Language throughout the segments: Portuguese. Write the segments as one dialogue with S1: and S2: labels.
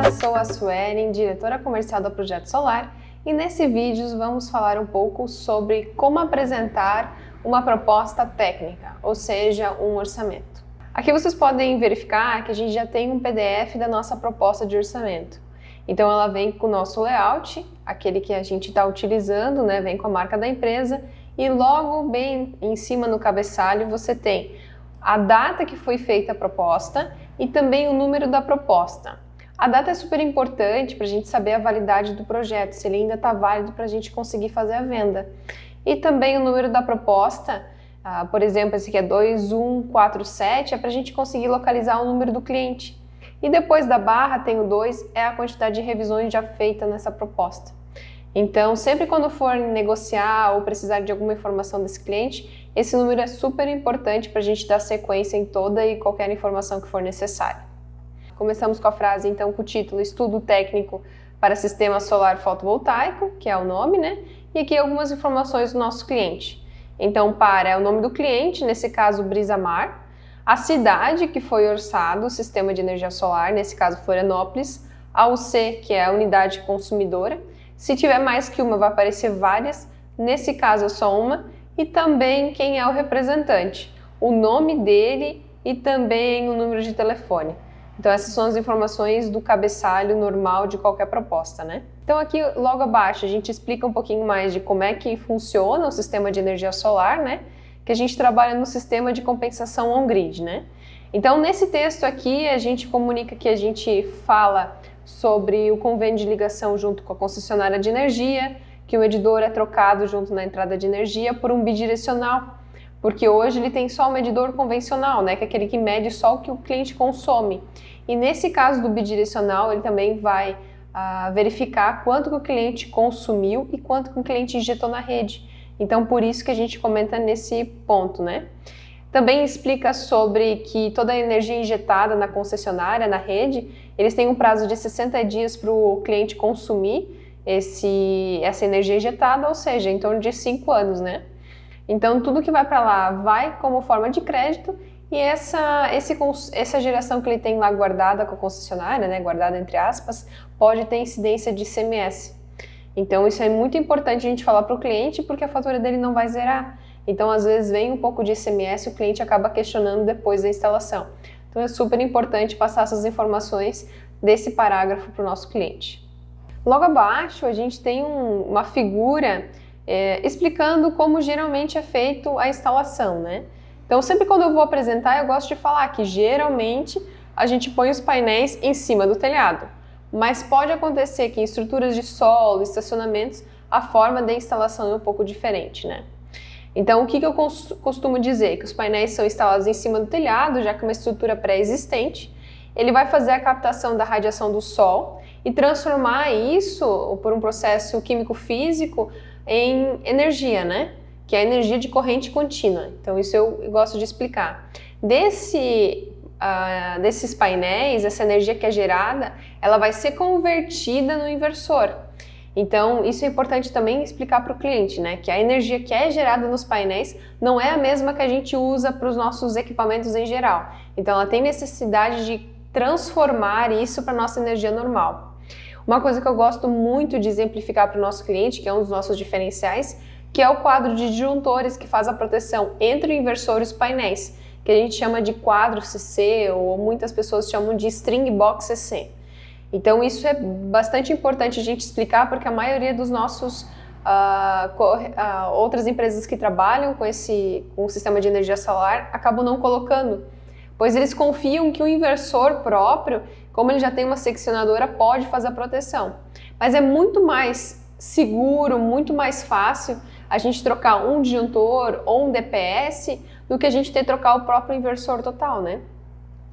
S1: eu sou a Suelen, diretora comercial da Projeto Solar, e nesse vídeo vamos falar um pouco sobre como apresentar uma proposta técnica, ou seja, um orçamento. Aqui vocês podem verificar que a gente já tem um PDF da nossa proposta de orçamento. Então ela vem com o nosso layout, aquele que a gente está utilizando, né? Vem com a marca da empresa e logo bem em cima no cabeçalho você tem a data que foi feita a proposta e também o número da proposta. A data é super importante para a gente saber a validade do projeto, se ele ainda está válido para a gente conseguir fazer a venda. E também o número da proposta, por exemplo, esse aqui é 2147, é para a gente conseguir localizar o número do cliente. E depois da barra tem o 2, é a quantidade de revisões já feita nessa proposta. Então, sempre quando for negociar ou precisar de alguma informação desse cliente, esse número é super importante para a gente dar sequência em toda e qualquer informação que for necessária. Começamos com a frase, então, com o título Estudo Técnico para Sistema Solar Fotovoltaico, que é o nome, né? E aqui algumas informações do nosso cliente. Então, é o nome do cliente, nesse caso, Brisamar, a cidade que foi orçado o sistema de energia solar, nesse caso, Florianópolis, a UC, que é a unidade consumidora. Se tiver mais que uma, vai aparecer várias, nesse caso é só uma, e também quem é o representante, o nome dele e também o número de telefone. Então essas são as informações do cabeçalho normal de qualquer proposta, né? Então aqui logo abaixo a gente explica um pouquinho mais de como é que funciona o sistema de energia solar, né? Que a gente trabalha no sistema de compensação on-grid, né? Então nesse texto aqui a gente comunica que a gente fala sobre o convênio de ligação junto com a concessionária de energia, que o medidor é trocado junto na entrada de energia por um bidirecional, porque hoje ele tem só o medidor convencional, né, que é aquele que mede só o que o cliente consome. E nesse caso do bidirecional, ele também vai verificar quanto que o cliente consumiu e quanto que o cliente injetou na rede. Então, por isso que a gente comenta nesse ponto, né? Também explica sobre que toda a energia injetada na concessionária, na rede, eles têm um prazo de 60 dias para o cliente consumir essa energia injetada, ou seja, em torno de 5 anos, né? Então, tudo que vai para lá vai como forma de crédito e essa geração que ele tem lá guardada com a concessionária, né, guardada entre aspas, pode ter incidência de ICMS. Então, isso é muito importante a gente falar para o cliente porque a fatura dele não vai zerar. Então, às vezes, vem um pouco de ICMS e o cliente acaba questionando depois da instalação. Então, é super importante passar essas informações desse parágrafo para o nosso cliente. Logo abaixo, a gente tem uma figura explicando como geralmente é feito a instalação, né? Então, sempre quando eu vou apresentar, eu gosto de falar que geralmente a gente põe os painéis em cima do telhado. Mas pode acontecer que em estruturas de solo, estacionamentos, a forma de instalação é um pouco diferente, né? Então, o que eu costumo dizer? Que os painéis são instalados em cima do telhado, já que é uma estrutura pré-existente. Ele vai fazer a captação da radiação do sol e transformar isso, por um processo químico-físico, em energia, né? Que é a energia de corrente contínua. Então, isso eu gosto de explicar. Desses painéis, essa energia que é gerada, ela vai ser convertida no inversor. Então, isso é importante também explicar para o cliente, né? Que a energia que é gerada nos painéis não é a mesma que a gente usa para os nossos equipamentos em geral. Então, ela tem necessidade de transformar isso para a nossa energia normal. Uma coisa que eu gosto muito de exemplificar para o nosso cliente, que é um dos nossos diferenciais, que é o quadro de disjuntores que faz a proteção entre o inversor e os painéis, que a gente chama de quadro CC ou muitas pessoas chamam de string box CC. Então isso é bastante importante a gente explicar porque a maioria dos nossos outras empresas que trabalham com o sistema de energia solar acabam não colocando, pois eles confiam que o inversor próprio, como ele já tem uma seccionadora, pode fazer a proteção. Mas é muito mais seguro, muito mais fácil a gente trocar um disjuntor ou um DPS do que a gente ter que trocar o próprio inversor total, né?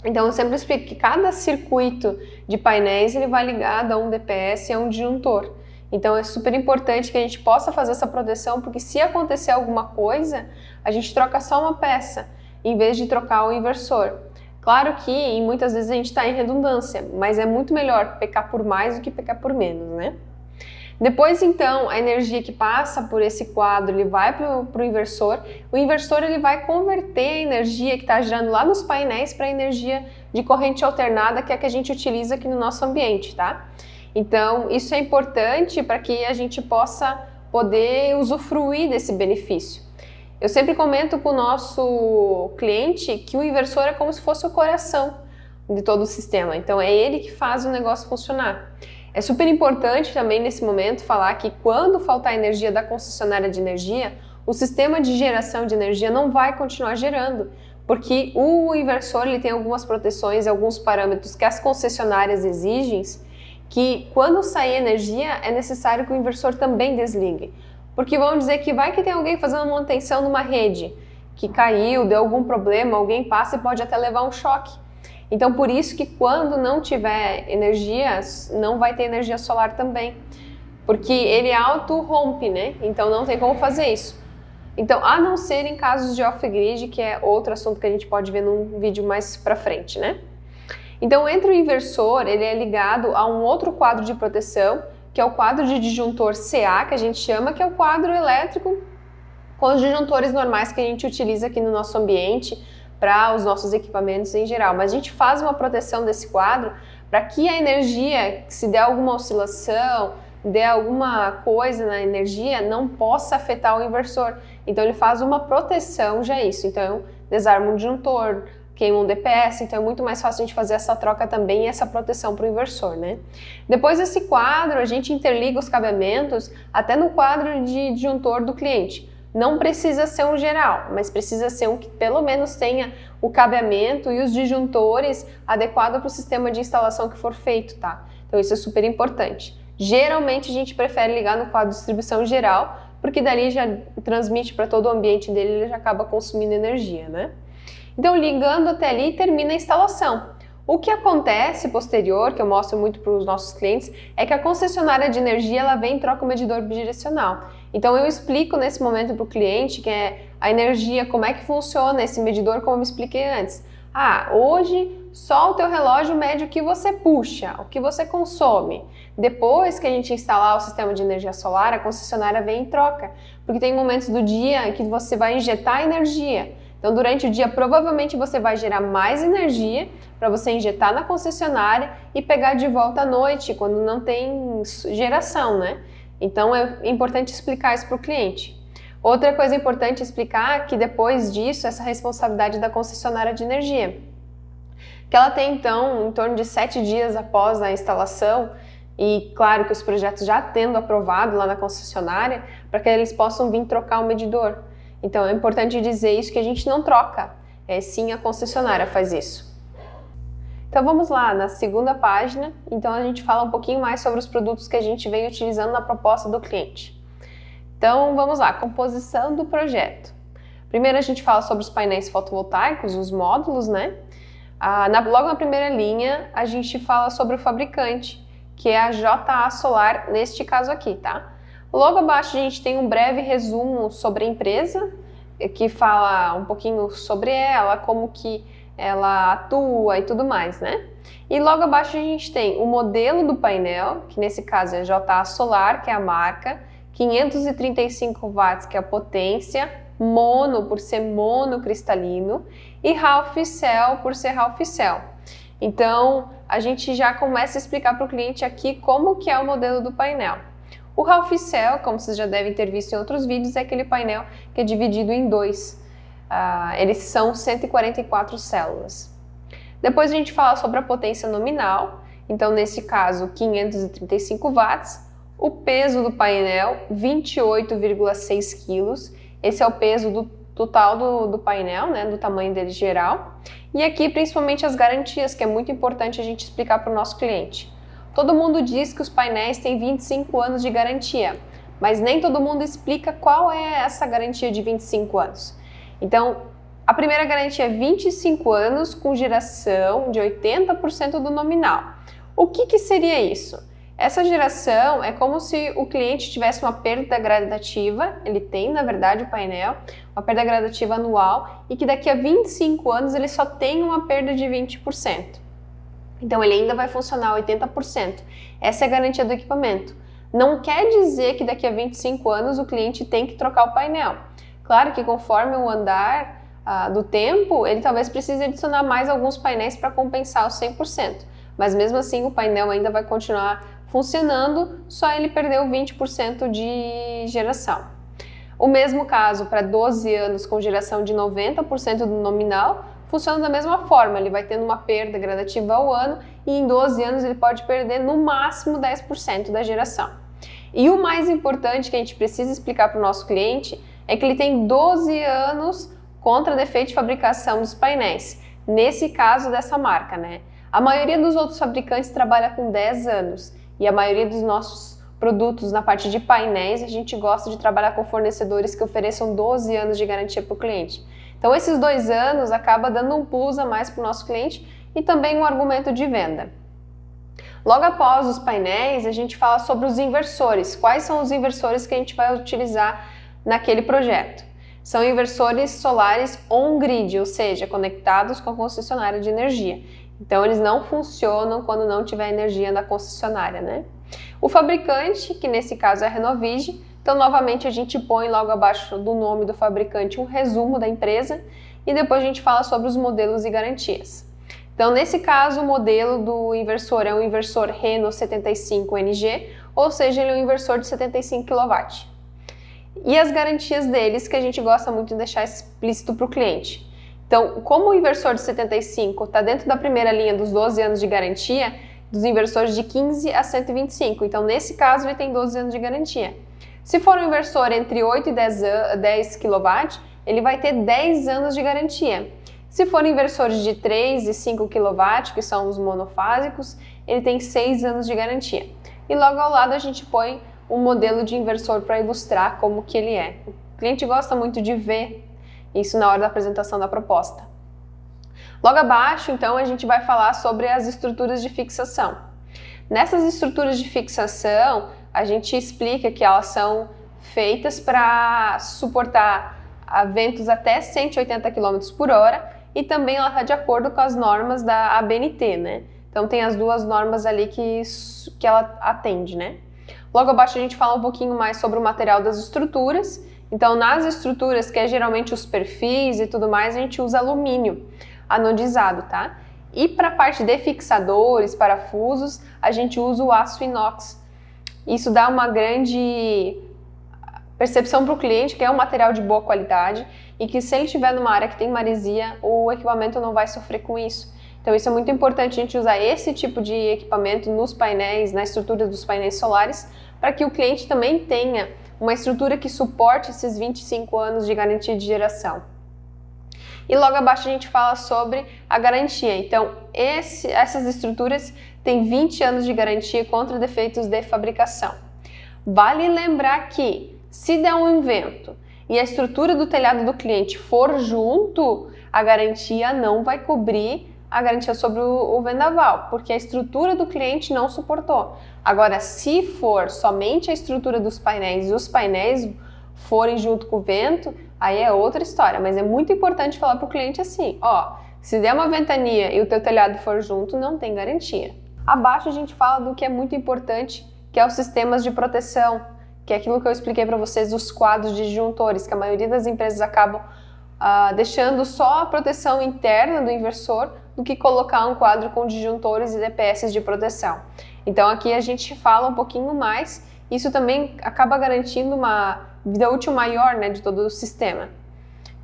S1: Então eu sempre explico que cada circuito de painéis ele vai ligado a um DPS e a um disjuntor. Então é super importante que a gente possa fazer essa proteção, porque se acontecer alguma coisa, a gente troca só uma peça, em vez de trocar o inversor. Claro que muitas vezes a gente está em redundância, mas é muito melhor pecar por mais do que pecar por menos, né? Depois, então, a energia que passa por esse quadro, ele vai para o inversor. O inversor ele vai converter a energia que está gerando lá nos painéis para a energia de corrente alternada, que é a que a gente utiliza aqui no nosso ambiente, tá? Então, isso é importante para que a gente possa poder usufruir desse benefício. Eu sempre comento com o nosso cliente que o inversor é como se fosse o coração de todo o sistema. Então, é ele que faz o negócio funcionar. É super importante também nesse momento falar que quando faltar energia da concessionária de energia, o sistema de geração de energia não vai continuar gerando, porque o inversor ele tem algumas proteções, alguns parâmetros que as concessionárias exigem, que quando sair energia é necessário que o inversor também desligue. Porque vão dizer que vai que tem alguém fazendo manutenção numa rede, que caiu, deu algum problema, alguém passa e pode até levar um choque. Então, por isso que quando não tiver energia, não vai ter energia solar também. Porque ele auto-rompe, né? Então, não tem como fazer isso. Então, a não ser em casos de off-grid, que é outro assunto que a gente pode ver num vídeo mais pra frente, né? Então, entre o inversor, ele é ligado a um outro quadro de proteção, que é o quadro de disjuntor CA, que a gente chama, que é o quadro elétrico com os disjuntores normais que a gente utiliza aqui no nosso ambiente, para os nossos equipamentos em geral, mas a gente faz uma proteção desse quadro para que a energia, se der alguma oscilação, der alguma coisa na energia, não possa afetar o inversor. Então ele faz uma proteção já isso. Então desarma um disjuntor, queima um DPS, então é muito mais fácil a gente fazer essa troca também e essa proteção para o inversor, né? Depois desse quadro, a gente interliga os cabeamentos até no quadro de disjuntor do cliente. Não precisa ser um geral, mas precisa ser um que pelo menos tenha o cabeamento e os disjuntores adequados para o sistema de instalação que for feito, tá? Então isso é super importante. Geralmente a gente prefere ligar no quadro de distribuição geral, porque dali já transmite para todo o ambiente dele e ele já acaba consumindo energia, né? Então ligando até ali termina a instalação. O que acontece posterior, que eu mostro muito para os nossos clientes, é que a concessionária de energia ela vem e troca o medidor bidirecional. Então eu explico nesse momento para o cliente que é a energia, como é que funciona esse medidor, como eu me expliquei antes. Ah, hoje só o teu relógio mede o que você puxa, o que você consome. Depois que a gente instalar o sistema de energia solar, a concessionária vem e troca, porque tem momentos do dia que você vai injetar energia. Então, durante o dia, provavelmente você vai gerar mais energia para você injetar na concessionária e pegar de volta à noite, quando não tem geração, né? Então, é importante explicar isso para o cliente. Outra coisa importante explicar é que depois disso, essa responsabilidade da concessionária de energia. Que ela tem, então, em torno de 7 dias após a instalação, e claro que os projetos já tendo aprovado lá na concessionária, para que eles possam vir trocar o medidor. Então é importante dizer isso, que a gente não troca, sim a concessionária faz isso. Então vamos lá, na segunda página, então a gente fala um pouquinho mais sobre os produtos que a gente vem utilizando na proposta do cliente. Então vamos lá, composição do projeto. Primeiro a gente fala sobre os painéis fotovoltaicos, os módulos, né? Logo na primeira linha a gente fala sobre o fabricante, que é a JA Solar, neste caso aqui, tá? Logo abaixo a gente tem um breve resumo sobre a empresa, que fala um pouquinho sobre ela, como que ela atua e tudo mais, né? E logo abaixo a gente tem o modelo do painel, que nesse caso é JA Solar, que é a marca, 535 watts, que é a potência, mono por ser monocristalino e Half Cell por ser Half Cell. Então a gente já começa a explicar para o cliente aqui como que é o modelo do painel. O Half Cell, como vocês já devem ter visto em outros vídeos, é aquele painel que é dividido em dois. Eles são 144 células. Depois a gente fala sobre a potência nominal. Então, nesse caso, 535 watts. O peso do painel, 28,6 kg. Esse é o peso do total do painel, né, do tamanho dele geral. E aqui, principalmente, as garantias, que é muito importante a gente explicar para o nosso cliente. Todo mundo diz que os painéis têm 25 anos de garantia, mas nem todo mundo explica qual é essa garantia de 25 anos. Então, a primeira garantia é 25 anos com geração de 80% do nominal. O que seria isso? Essa geração é como se o cliente tivesse uma perda gradativa, ele tem, na verdade, o painel, uma perda gradativa anual, e que daqui a 25 anos ele só tem uma perda de 20%. Então ele ainda vai funcionar 80%. Essa é a garantia do equipamento. Não quer dizer que daqui a 25 anos o cliente tem que trocar o painel. Claro que conforme o andar do tempo, ele talvez precise adicionar mais alguns painéis para compensar os 100%. Mas mesmo assim o painel ainda vai continuar funcionando, só ele perdeu 20% de geração. O mesmo caso para 12 anos com geração de 90% do nominal, funciona da mesma forma, ele vai tendo uma perda gradativa ao ano e em 12 anos ele pode perder no máximo 10% da geração. E o mais importante que a gente precisa explicar para o nosso cliente é que ele tem 12 anos contra defeito de fabricação dos painéis, nesse caso dessa marca, né? A maioria dos outros fabricantes trabalha com 10 anos e a maioria dos nossos produtos na parte de painéis, a gente gosta de trabalhar com fornecedores que ofereçam 12 anos de garantia para o cliente. Então esses 2 anos acaba dando um plus a mais para o nosso cliente e também um argumento de venda. Logo após os painéis, a gente fala sobre os inversores. Quais são os inversores que a gente vai utilizar naquele projeto? São inversores solares on-grid, ou seja, conectados com a concessionária de energia. Então eles não funcionam quando não tiver energia na concessionária, né? O fabricante, que nesse caso é a Renovige, então novamente a gente põe logo abaixo do nome do fabricante um resumo da empresa e depois a gente fala sobre os modelos e garantias. Então nesse caso o modelo do inversor é um inversor Reno 75NG, ou seja, ele é um inversor de 75 kW. E as garantias deles que a gente gosta muito de deixar explícito para o cliente. Então, como o inversor de 75 está dentro da primeira linha dos 12 anos de garantia, dos inversores de 15 a 125, então nesse caso ele tem 12 anos de garantia. Se for um inversor entre 8 e 10 kW, ele vai ter 10 anos de garantia. Se for inversores de 3 e 5 kW, que são os monofásicos, ele tem 6 anos de garantia. E logo ao lado a gente põe um modelo de inversor para ilustrar como que ele é. O cliente gosta muito de ver isso na hora da apresentação da proposta. Logo abaixo, então, a gente vai falar sobre as estruturas de fixação. Nessas estruturas de fixação, a gente explica que elas são feitas para suportar ventos até 180 km por hora e também ela está de acordo com as normas da ABNT, né? Então tem as duas normas ali que ela atende, né? Logo abaixo a gente fala um pouquinho mais sobre o material das estruturas. Então nas estruturas, que é geralmente os perfis e tudo mais, a gente usa alumínio anodizado, tá? E para a parte de fixadores, parafusos, a gente usa o aço inox. Isso dá uma grande percepção para o cliente que é um material de boa qualidade e que se ele estiver numa área que tem maresia, o equipamento não vai sofrer com isso. Então isso é muito importante a gente usar esse tipo de equipamento nos painéis, na estrutura dos painéis solares, para que o cliente também tenha uma estrutura que suporte esses 25 anos de garantia de geração. E logo abaixo a gente fala sobre a garantia. Então essas estruturas têm 20 anos de garantia contra defeitos de fabricação. Vale lembrar que se der um vento e a estrutura do telhado do cliente for junto, a garantia não vai cobrir a garantia sobre o vendaval, porque a estrutura do cliente não suportou. Agora, se for somente a estrutura dos painéis e os painéis forem junto com o vento, aí é outra história, mas é muito importante falar para o cliente assim, ó, se der uma ventania e o teu telhado for junto, não tem garantia. Abaixo a gente fala do que é muito importante, que é os sistemas de proteção, que é aquilo que eu expliquei para vocês dos quadros de disjuntores, que a maioria das empresas acabam deixando só a proteção interna do inversor do que colocar um quadro com disjuntores e DPS de proteção. Então aqui a gente fala um pouquinho mais, isso também acaba garantindo uma vida útil maior, né, de todo o sistema.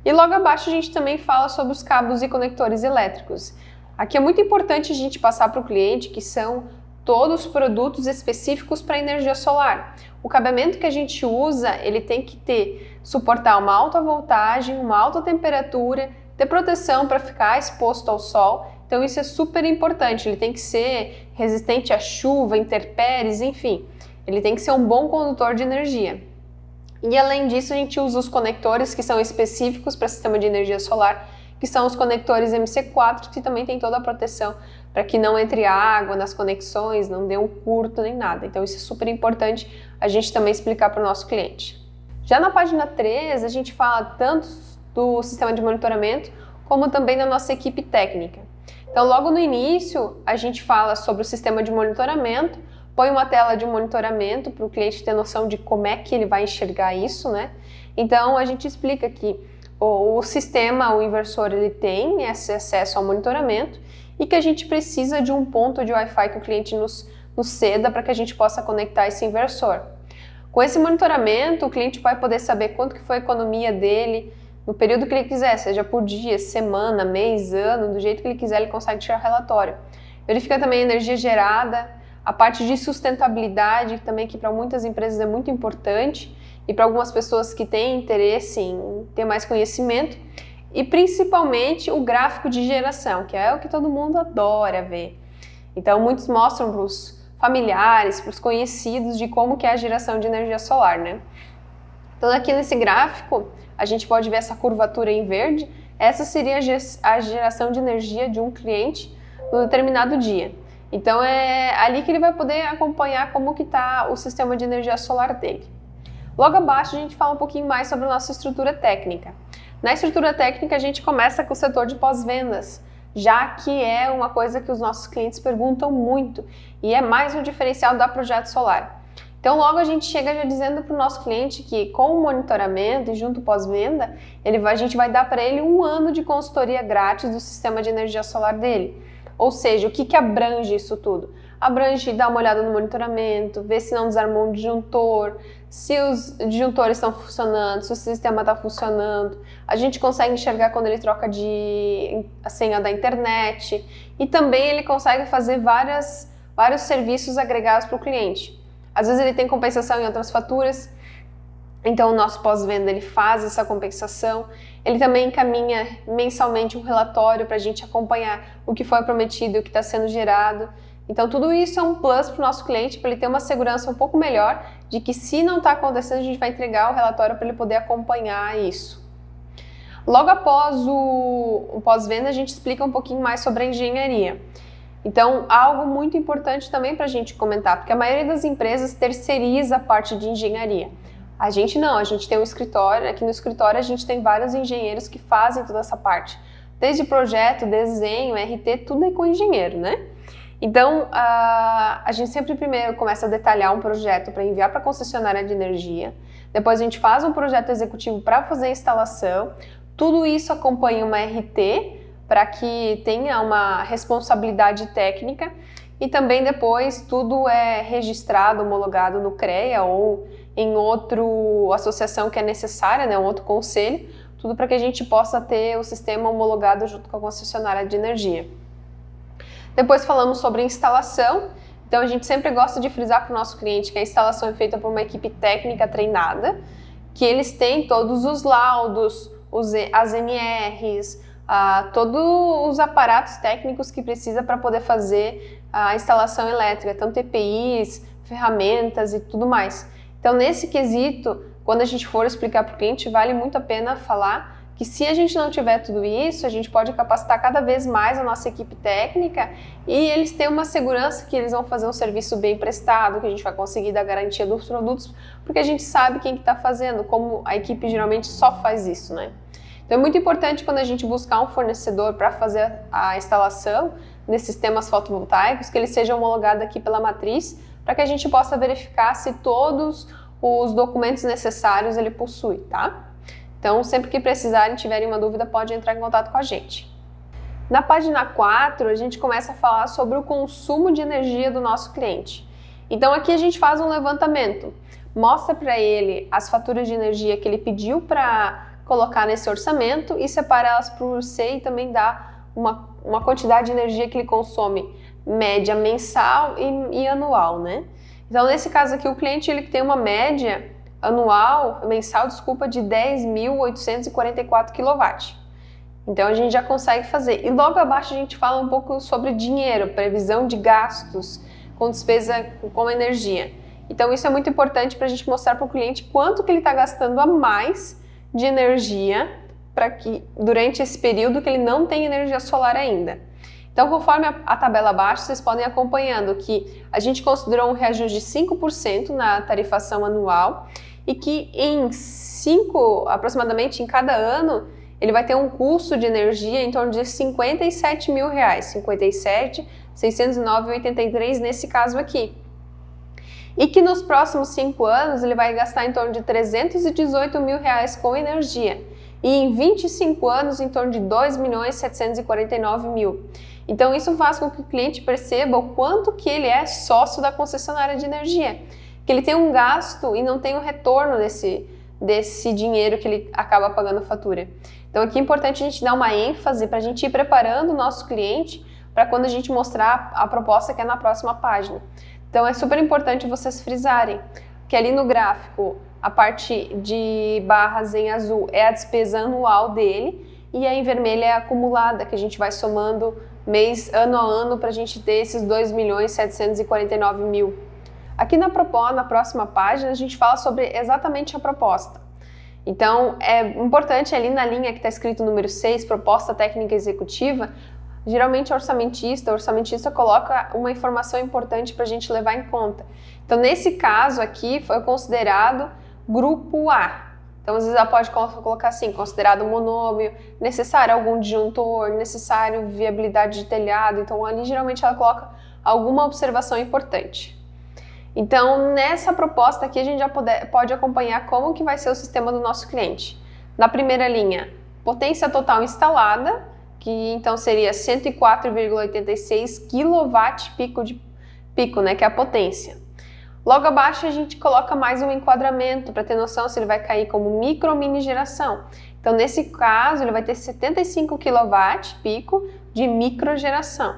S1: E logo abaixo a gente também fala sobre os cabos e conectores elétricos. Aqui é muito importante a gente passar para o cliente que são todos produtos específicos para energia solar. O cabeamento que a gente usa, ele tem que suportar uma alta voltagem, uma alta temperatura, ter proteção para ficar exposto ao sol. Então isso é super importante, ele tem que ser resistente à chuva, intempéries, enfim. Ele tem que ser um bom condutor de energia. E além disso, a gente usa os conectores que são específicos para sistema de energia solar, que são os conectores MC4, que também tem toda a proteção para que não entre água nas conexões, não dê um curto nem nada. Então isso é super importante a gente também explicar para o nosso cliente. Já na página 3, a gente fala tanto do sistema de monitoramento, como também da nossa equipe técnica. Então logo no início, a gente fala sobre o sistema de monitoramento, põe uma tela de monitoramento para o cliente ter noção de como é que ele vai enxergar isso, né? Então a gente explica que o sistema, o inversor, ele tem esse acesso ao monitoramento e que a gente precisa de um ponto de Wi-Fi que o cliente nos ceda para que a gente possa conectar esse inversor. Com esse monitoramento, o cliente vai poder saber quanto que foi a economia dele no período que ele quiser, seja por dia, semana, mês, ano, do jeito que ele quiser, ele consegue tirar relatório. Verifica também a energia gerada, a parte de sustentabilidade também, que para muitas empresas é muito importante e para algumas pessoas que têm interesse em ter mais conhecimento, e principalmente o gráfico de geração, que é o que todo mundo adora ver. Então muitos mostram para os familiares, para os conhecidos de como que é a geração de energia solar, né? Então aqui nesse gráfico a gente pode ver essa curvatura em verde. Essa seria a geração de energia de um cliente no determinado dia. Então é ali que ele vai poder acompanhar como que está o sistema de energia solar dele. Logo abaixo a gente fala um pouquinho mais sobre a nossa estrutura técnica. Na estrutura técnica a gente começa com o setor de pós-vendas, já que é uma coisa que os nossos clientes perguntam muito e é mais um diferencial da Projeto Solar. Então logo a gente chega já dizendo para o nosso cliente que com o monitoramento e junto pós-venda, a gente vai dar para ele 1 ano de consultoria grátis do sistema de energia solar dele. Ou seja, o que abrange isso tudo? Abrange dar uma olhada no monitoramento, ver se não desarmou um disjuntor, se os disjuntores estão funcionando, se o sistema está funcionando. A gente consegue enxergar quando ele troca a senha da internet e também ele consegue fazer vários serviços agregados para o cliente. Às vezes ele tem compensação em outras faturas, então o nosso pós-venda ele faz essa compensação. Ele também encaminha mensalmente um relatório para a gente acompanhar o que foi prometido e o que está sendo gerado. Então tudo isso é um plus para o nosso cliente, para ele ter uma segurança um pouco melhor de que se não está acontecendo, a gente vai entregar o relatório para ele poder acompanhar isso. Logo após o pós-venda, a gente explica um pouquinho mais sobre a engenharia. Então, algo muito importante também para a gente comentar, porque a maioria das empresas terceiriza a parte de engenharia. A gente não, a gente tem um escritório, aqui no escritório a gente tem vários engenheiros que fazem toda essa parte. Desde projeto, desenho, RT, tudo é com engenheiro, né? Então, a gente sempre primeiro começa a detalhar um projeto para enviar para a concessionária de energia, depois a gente faz um projeto executivo para fazer a instalação, tudo isso acompanha uma RT para que tenha uma responsabilidade técnica e também depois tudo é registrado, homologado no CREA ou em outra associação que é necessária, né, um outro conselho, tudo para que a gente possa ter o sistema homologado junto com a concessionária de energia. Depois falamos sobre instalação, então a gente sempre gosta de frisar para o nosso cliente que a instalação é feita por uma equipe técnica treinada, que eles têm todos os laudos, as NRs, todos os aparatos técnicos que precisa para poder fazer a instalação elétrica, tanto EPIs, ferramentas e tudo mais. Então nesse quesito, quando a gente for explicar para o cliente, vale muito a pena falar que se a gente não tiver tudo isso, a gente pode capacitar cada vez mais a nossa equipe técnica e eles têm uma segurança que eles vão fazer um serviço bem prestado, que a gente vai conseguir dar garantia dos produtos, porque a gente sabe quem que está fazendo, como a equipe geralmente só faz isso, né? Então é muito importante quando a gente buscar um fornecedor para fazer a instalação nesses sistemas fotovoltaicos, que ele seja homologado aqui pela matriz, para que a gente possa verificar se todos os documentos necessários ele possui, tá? Então, sempre que precisarem, tiverem uma dúvida, pode entrar em contato com a gente. Na página 4, a gente começa a falar sobre o consumo de energia do nosso cliente. Então, aqui a gente faz um levantamento, mostra para ele as faturas de energia que ele pediu para colocar nesse orçamento e separa elas por C e também dá uma quantidade de energia que ele consome, média mensal e anual, né? Então, nesse caso aqui, o cliente ele tem uma média mensal, de 10.844 kW. Então a gente já consegue fazer. E logo abaixo a gente fala um pouco sobre dinheiro, previsão de gastos com despesa com energia. Então isso é muito importante para a gente mostrar para o cliente quanto que ele está gastando a mais de energia para que durante esse período que ele não tem energia solar ainda. Então, conforme a tabela abaixo, vocês podem ir acompanhando que a gente considerou um reajuste de 5% na tarifação anual e que aproximadamente em cada ano, ele vai ter um custo de energia em torno de R$57.000, 57.609,83 nesse caso aqui. e que nos próximos 5 anos ele vai gastar em torno de R$318 mil com energia e em 25 anos em torno de R$2.749.000. Então isso faz com que o cliente perceba o quanto que ele é sócio da concessionária de energia, que ele tem um gasto e não tem um retorno desse dinheiro que ele acaba pagando a fatura. Então aqui é importante a gente dar uma ênfase para a gente ir preparando o nosso cliente para quando a gente mostrar a proposta que é na próxima página. Então é super importante vocês frisarem que ali no gráfico a parte de barras em azul é a despesa anual dele e a em vermelho é a acumulada, que a gente vai somando ano a ano para a gente ter esses R$2.749.000. Aqui na próxima página a gente fala sobre exatamente a proposta. Então é importante ali na linha que está escrito número 6, proposta técnica executiva, geralmente o orçamentista coloca uma informação importante para a gente levar em conta. Então nesse caso aqui foi considerado grupo A. Então às vezes ela pode colocar assim, considerado monômio, necessário algum disjuntor, necessário viabilidade de telhado. Então ali geralmente ela coloca alguma observação importante. Então nessa proposta aqui a gente já pode acompanhar como que vai ser o sistema do nosso cliente. Na primeira linha, potência total instalada, que então seria 104,86 kW né, que é a potência. Logo abaixo a gente coloca mais um enquadramento para ter noção se ele vai cair como micro ou mini geração. Então nesse caso ele vai ter 75 kW de microgeração.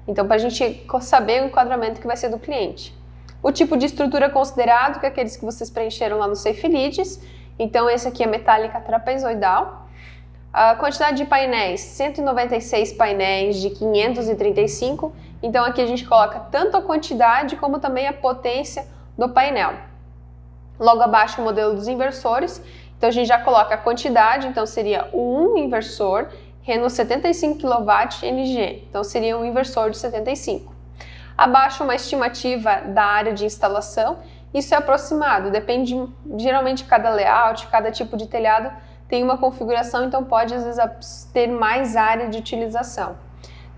S1: Então para a gente saber o enquadramento que vai ser do cliente. O tipo de estrutura considerado, que é aqueles que vocês preencheram lá no Safe Leads. Então esse aqui é metálica trapezoidal. A quantidade de painéis, 196 painéis de 535. Então aqui a gente coloca tanto a quantidade como também a potência do painel. Logo abaixo o modelo dos inversores. Então a gente já coloca a quantidade, então seria um inversor Renault 75 kW NG. Então seria um inversor de 75. Abaixo uma estimativa da área de instalação. Isso é aproximado, depende geralmente de cada layout, cada tipo de telhado tem uma configuração, então pode às vezes ter mais área de utilização.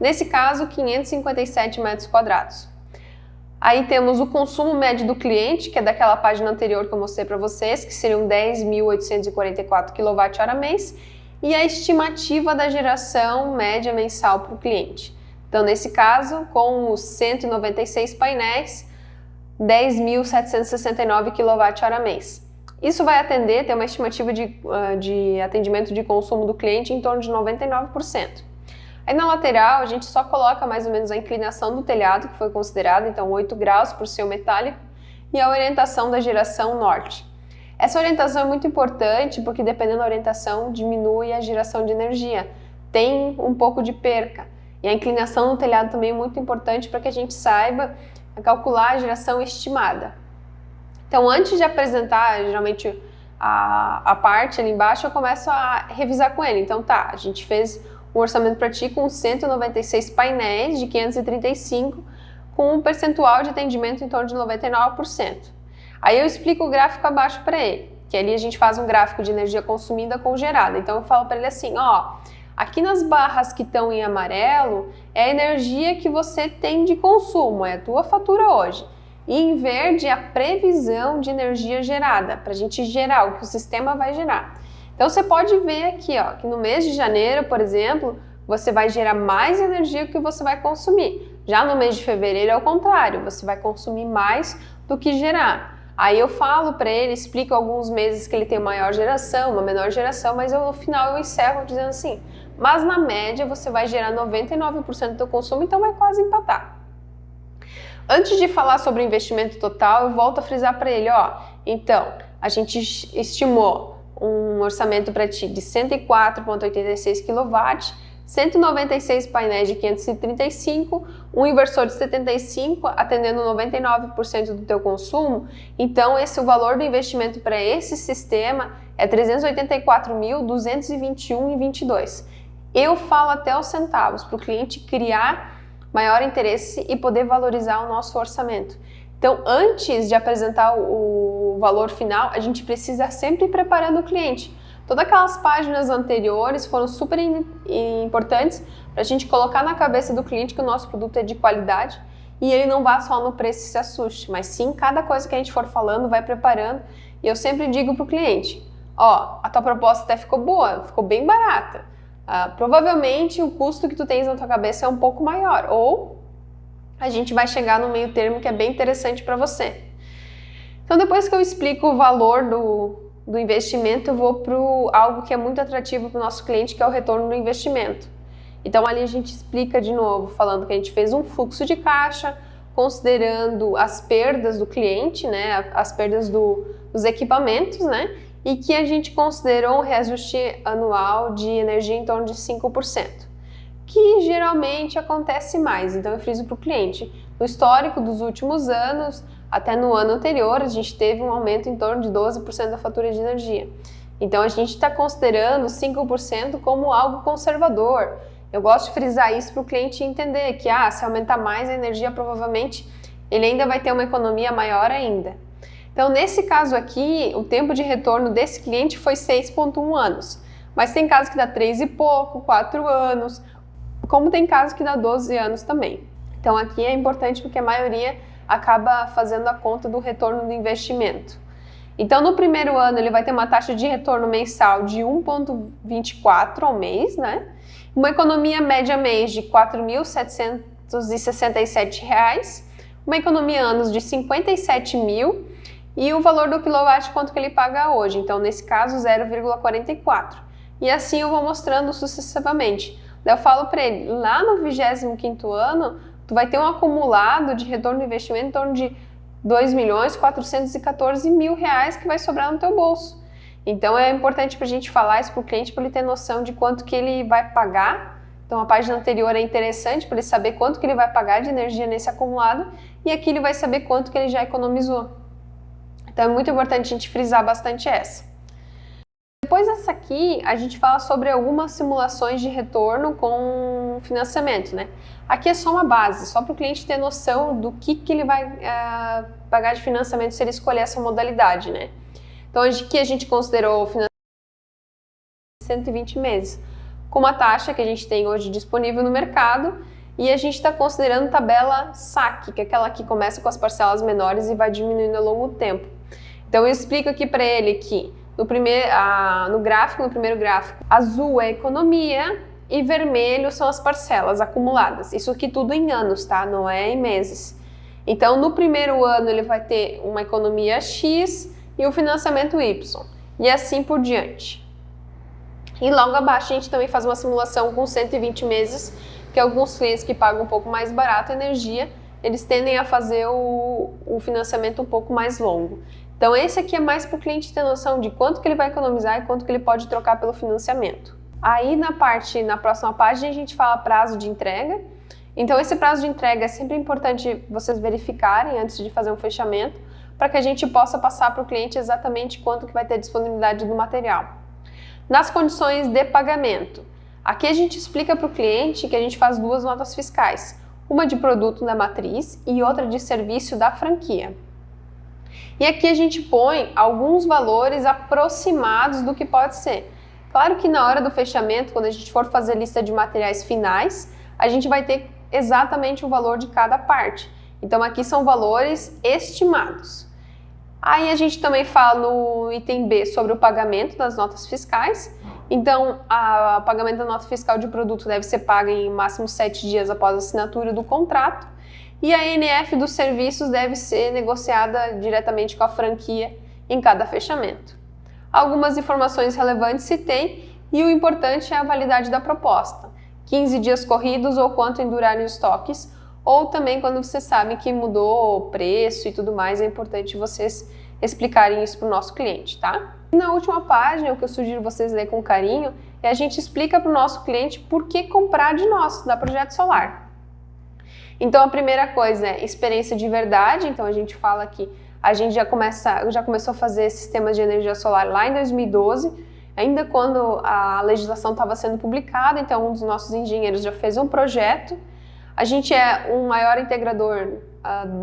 S1: Nesse caso, 557 metros quadrados. Aí temos o consumo médio do cliente, que é daquela página anterior que eu mostrei para vocês, que seriam 10.844 kWh mês, e a estimativa da geração média mensal para o cliente. Então, nesse caso, com os 196 painéis, 10.769 kWh mês. Isso vai atender, ter uma estimativa de atendimento de consumo do cliente em torno de 99%. Aí na lateral a gente só coloca mais ou menos a inclinação do telhado, que foi considerada, então 8 graus por ser metálico, e a orientação da geração norte. Essa orientação é muito importante porque dependendo da orientação diminui a geração de energia, tem um pouco de perca. E a inclinação do telhado também é muito importante para que a gente saiba calcular a geração estimada. Então, antes de apresentar, geralmente, a parte ali embaixo, eu começo a revisar com ele. Então, tá, a gente fez um orçamento para ti com 196 painéis de 535, com um percentual de atendimento em torno de 99%. Aí eu explico o gráfico abaixo para ele, que ali a gente faz um gráfico de energia consumida com gerada. Então, eu falo para ele assim, ó, aqui nas barras que estão em amarelo, é a energia que você tem de consumo, é a tua fatura hoje. E em verde a previsão de energia gerada, para a gente gerar o que o sistema vai gerar. Então você pode ver aqui, ó, que no mês de janeiro, por exemplo, você vai gerar mais energia do que você vai consumir. Já no mês de fevereiro é o contrário, você vai consumir mais do que gerar. Aí eu falo para ele, explico alguns meses que ele tem maior geração, uma menor geração, mas no final eu encerro dizendo assim, mas na média você vai gerar 99% do consumo, então vai quase empatar. Antes de falar sobre o investimento total, eu volto a frisar para ele, ó, então, a gente estimou um orçamento para ti de 104,86 kW, 196 painéis de 535, um inversor de 75, atendendo 99% do teu consumo. Então, o valor do investimento para esse sistema é R$ 384.221,22. Eu falo até os centavos para o cliente criar maior interesse e poder valorizar o nosso orçamento. Então, antes de apresentar o valor final, a gente precisa sempre ir preparando o cliente. Todas aquelas páginas anteriores foram super importantes para a gente colocar na cabeça do cliente que o nosso produto é de qualidade e ele não vá só no preço e se assuste, mas sim cada coisa que a gente for falando, vai preparando. E eu sempre digo para o cliente, ó, a tua proposta até ficou boa, ficou bem barata. Provavelmente o custo que tu tens na tua cabeça é um pouco maior, ou a gente vai chegar no meio termo que é bem interessante para você. Então depois que eu explico o valor do investimento, eu vou para algo que é muito atrativo para o nosso cliente, que é o retorno do investimento. Então ali a gente explica de novo, falando que a gente fez um fluxo de caixa, considerando as perdas do cliente, né, as perdas dos equipamentos, né, e que a gente considerou um reajuste anual de energia em torno de 5%, que geralmente acontece mais. Então eu friso para o cliente, no histórico dos últimos anos, até no ano anterior, a gente teve um aumento em torno de 12% da fatura de energia. Então a gente está considerando 5% como algo conservador. Eu gosto de frisar isso para o cliente entender que se aumentar mais a energia, provavelmente ele ainda vai ter uma economia maior ainda. Então, nesse caso aqui, o tempo de retorno desse cliente foi 6,1 anos. Mas tem casos que dá 3 e pouco, 4 anos, como tem casos que dá 12 anos também. Então, aqui é importante porque a maioria acaba fazendo a conta do retorno do investimento. Então, no primeiro ano, ele vai ter uma taxa de retorno mensal de 1,24 ao mês, né? Uma economia média mês de R$ 4.767, uma economia anos de R$ 57.000 e o valor do quilowatt quanto que ele paga hoje, então nesse caso 0,44. E assim eu vou mostrando sucessivamente. Daí eu falo para ele, lá no 25º ano, tu vai ter um acumulado de retorno do investimento em torno de R$ 2.414.000 que vai sobrar no teu bolso. Então é importante para a gente falar isso para o cliente, para ele ter noção de quanto que ele vai pagar. Então a página anterior é interessante para ele saber quanto que ele vai pagar de energia nesse acumulado e aqui ele vai saber quanto que ele já economizou. Então é muito importante a gente frisar bastante essa. Depois dessa aqui, a gente fala sobre algumas simulações de retorno com financiamento, né? Aqui é só uma base, só para o cliente ter noção do que ele vai pagar de financiamento se ele escolher essa modalidade, né? Então, aqui a gente considerou o financiamento de 120 meses, com uma taxa que a gente tem hoje disponível no mercado, e a gente está considerando tabela SAC, que é aquela que começa com as parcelas menores e vai diminuindo ao longo do tempo. Então, eu explico aqui para ele que no primeiro gráfico, azul é a economia e vermelho são as parcelas acumuladas. Isso aqui tudo em anos, tá? Não é em meses. Então, no primeiro ano ele vai ter uma economia X e o financiamento Y, e assim por diante. E logo abaixo a gente também faz uma simulação com 120 meses, que alguns clientes que pagam um pouco mais barato a energia, eles tendem a fazer o financiamento um pouco mais longo. Então esse aqui é mais para o cliente ter noção de quanto que ele vai economizar e quanto que ele pode trocar pelo financiamento. Aí na próxima página a gente fala prazo de entrega. Então esse prazo de entrega é sempre importante vocês verificarem antes de fazer um fechamento, para que a gente possa passar para o cliente exatamente quanto que vai ter disponibilidade do material. Nas condições de pagamento, aqui a gente explica para o cliente que a gente faz duas notas fiscais, uma de produto da matriz e outra de serviço da franquia. E aqui a gente põe alguns valores aproximados do que pode ser. Claro que na hora do fechamento, quando a gente for fazer lista de materiais finais, a gente vai ter exatamente o valor de cada parte. Então aqui são valores estimados. Aí a gente também fala no item B sobre o pagamento das notas fiscais. Então, o pagamento da nota fiscal de produto deve ser paga em máximo 7 dias após a assinatura do contrato. E a NF dos serviços deve ser negociada diretamente com a franquia em cada fechamento. Algumas informações relevantes se tem e o importante é a validade da proposta. 15 dias corridos ou quanto endurarem os estoques, ou também quando você sabe que mudou o preço e tudo mais, é importante vocês explicarem isso para o nosso cliente, tá? E na última página, o que eu sugiro vocês lerem com carinho, é a gente explica para o nosso cliente por que comprar de nós, da Projeto Solar. Então a primeira coisa é experiência de verdade, então a gente fala que a gente já começou a fazer sistemas de energia solar lá em 2012, ainda quando a legislação estava sendo publicada, então um dos nossos engenheiros já fez um projeto. A gente é um maior integrador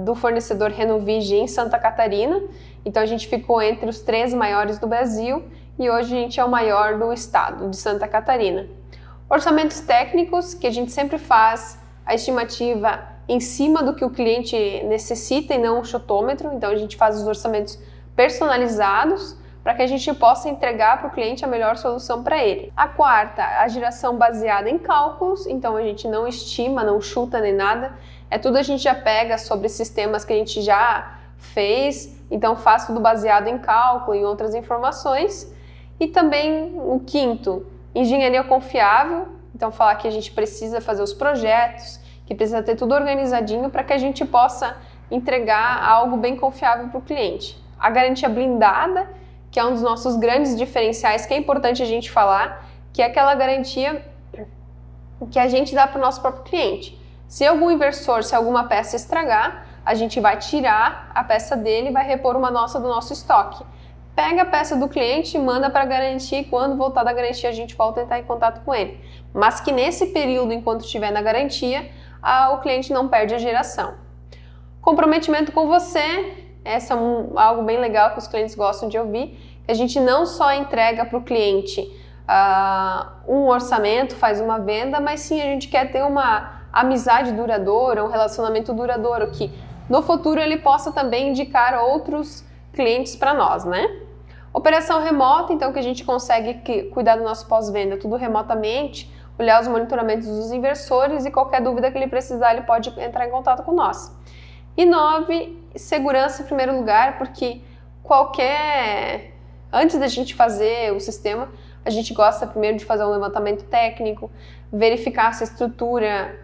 S1: do fornecedor Renovigi em Santa Catarina, então a gente ficou entre os 3 maiores do Brasil e hoje a gente é o maior do estado de Santa Catarina. Orçamentos técnicos, que a gente sempre faz a estimativa em cima do que o cliente necessita e não um chutômetro. Então a gente faz os orçamentos personalizados para que a gente possa entregar para o cliente a melhor solução para ele. A quarta, a geração baseada em cálculos, então a gente não estima, não chuta nem nada, é tudo a gente já pega sobre sistemas que a gente já fez, então faz tudo baseado em cálculo, em outras informações. E também o quinto, engenharia confiável, então falar que a gente precisa fazer os projetos, que precisa ter tudo organizadinho para que a gente possa entregar algo bem confiável para o cliente. A garantia blindada, que é um dos nossos grandes diferenciais, que é importante a gente falar, que é aquela garantia que a gente dá para o nosso próprio cliente. Se algum inversor, se alguma peça estragar, a gente vai tirar a peça dele e vai repor uma nossa do nosso estoque. Pega a peça do cliente e manda para a garantia e quando voltar da garantia a gente volta a entrar em contato com ele. Mas que nesse período, enquanto estiver na garantia, o cliente não perde a geração. Comprometimento com você. Essa é algo bem legal que os clientes gostam de ouvir, que a gente não só entrega para o cliente um orçamento, faz uma venda, mas sim a gente quer ter uma amizade duradoura, um relacionamento duradouro, que no futuro ele possa também indicar outros clientes para nós, né? Operação remota, então que a gente consegue cuidar do nosso pós-venda tudo remotamente, olhar os monitoramentos dos inversores e qualquer dúvida que ele precisar, ele pode entrar em contato com nós. E 9, segurança em primeiro lugar, porque antes da gente fazer o sistema, a gente gosta primeiro de fazer um levantamento técnico, verificar se a estrutura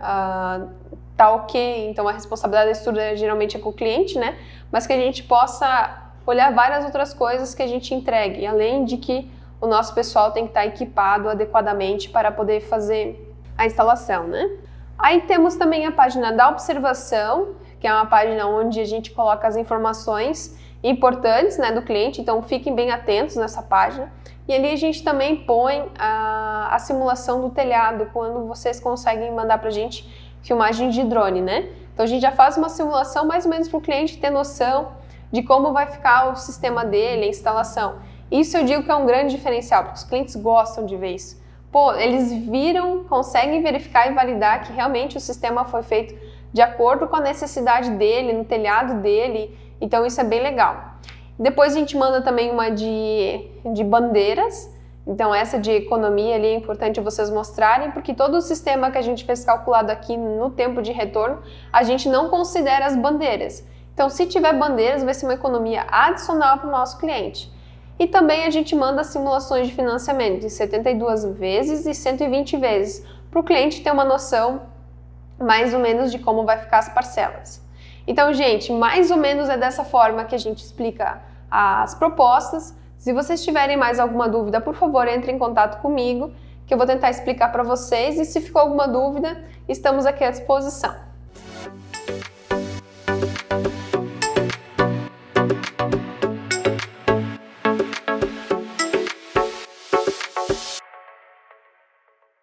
S1: tá ok, então a responsabilidade da estrutura geralmente é com o cliente, né? Mas que a gente possa olhar várias outras coisas que a gente entregue, além de que o nosso pessoal tem que estar equipado adequadamente para poder fazer a instalação, né? Aí temos também a página da observação, que é uma página onde a gente coloca as informações importantes, né, do cliente, então fiquem bem atentos nessa página. E ali a gente também põe a simulação do telhado, quando vocês conseguem mandar pra gente filmagem de drone, né? Então a gente já faz uma simulação mais ou menos para o cliente ter noção de como vai ficar o sistema dele, a instalação. Isso eu digo que é um grande diferencial, porque os clientes gostam de ver isso. Pô, eles viram, conseguem verificar e validar que realmente o sistema foi feito de acordo com a necessidade dele, no telhado dele, então isso é bem legal. Depois a gente manda também uma de bandeiras, então essa de economia ali é importante vocês mostrarem, porque todo o sistema que a gente fez calculado aqui no tempo de retorno, a gente não considera as bandeiras. Então se tiver bandeiras vai ser uma economia adicional para o nosso cliente. E também a gente manda simulações de financiamento de 72 vezes e 120 vezes, para o cliente ter uma noção mais ou menos de como vai ficar as parcelas. Então, gente, mais ou menos é dessa forma que a gente explica as propostas. Se vocês tiverem mais alguma dúvida, por favor, entre em contato comigo, que eu vou tentar explicar para vocês. E se ficou alguma dúvida, estamos aqui à disposição.